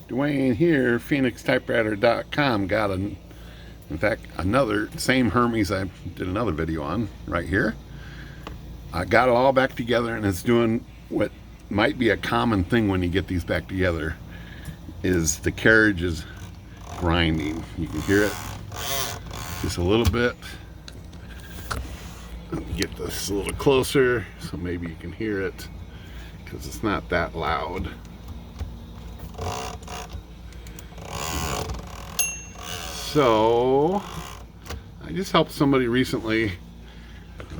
Dwayne here, PhoenixTypewriter.com. Got in fact, another same Hermes I did another video on right here. I got it all back together, and it's doing what might be a common thing when you get these back together. Is the carriage is grinding. You can hear it just a little bit. Get this a little closer so maybe you can hear it, because it's not that loud. So I just helped somebody recently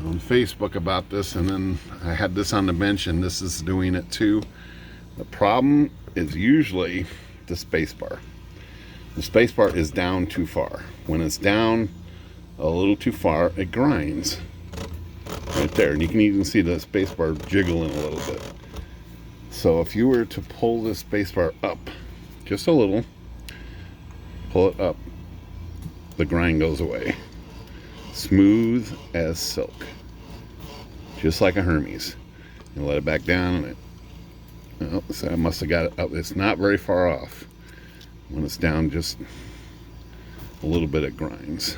on Facebook about this, and then I had this on the bench, and this is doing it too. The problem is usually the space bar. The space bar is down too far. When it's down a little too far, it grinds right there, and you can even see the space bar jiggling a little bit. So if you were to pull the space bar up just a little, pull it up, the grind goes away. Smooth as silk, just like a Hermes. You let it back down, and so I must have got it up. It's not very far off. When it's down just a little bit, it grinds.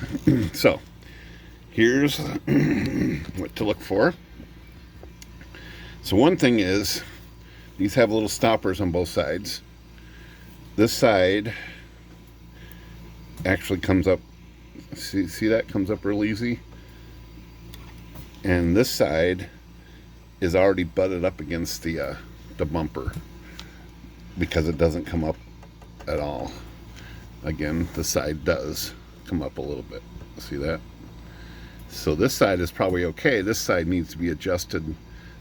So here's what to look for. So one thing is, these have little stoppers on both sides. This side actually comes up. See that comes up real easy, and this side is already butted up against the bumper because it doesn't come up at all. Again, the side does come up a little bit. See that? So this side is probably okay. This side needs to be adjusted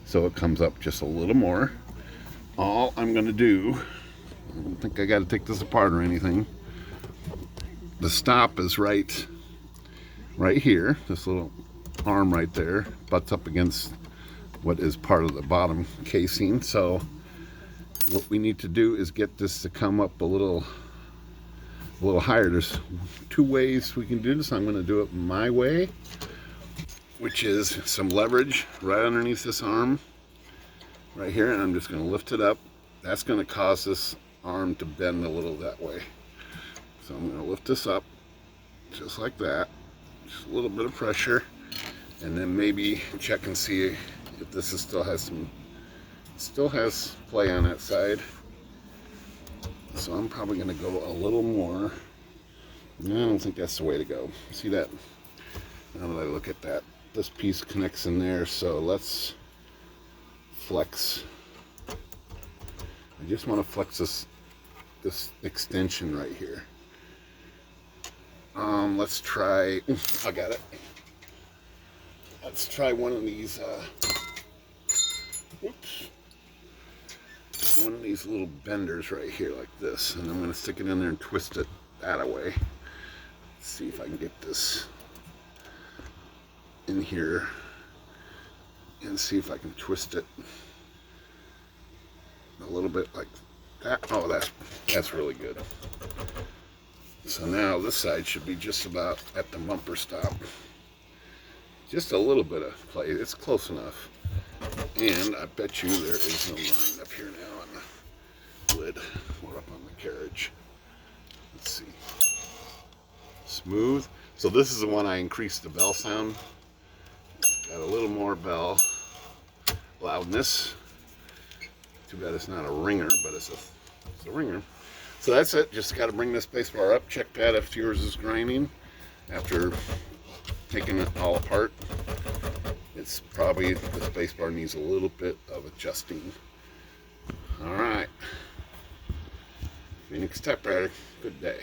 so it comes up just a little more. All I'm going to do, I don't think I got to take this apart or anything. The stop is right here. This little arm right there butts up against what is part of the bottom casing. So what we need to do is get this to come up a little higher. There's two ways we can do this. I'm going to do it my way, which is some leverage right underneath this arm right here, and I'm just going to lift it up. That's going to cause this arm to bend a little that way. So I'm going to lift this up just like that, just a little bit of pressure, and then maybe check and see if this is still has play on that side. So I'm probably going to go a little more. I don't think that's the way to go. See that? Now that I look at that, this piece connects in there, so let's flex. I just want to flex this extension right here. Let's try, I got it. Let's try one of these, one of these little benders right here like this, and I'm going to stick it in there and twist it that away. Let's see if I can get this in here and see if I can twist it a little bit like that. Oh, that's really good. So now this side should be just about at the bumper stop. Just a little bit of play. It's close enough. And I bet you there is no line up here now on the lid or up on the carriage. Let's see. Smooth. So this is the one I increased the bell sound. Got a little more bell loudness. Too bad it's not a ringer, but it's a ringer. So that's it. Just got to bring this space bar up. Check that if yours is grinding after taking it all apart. It's probably the space bar needs a little bit of adjusting. All right. Phoenix Typewriter. Good day.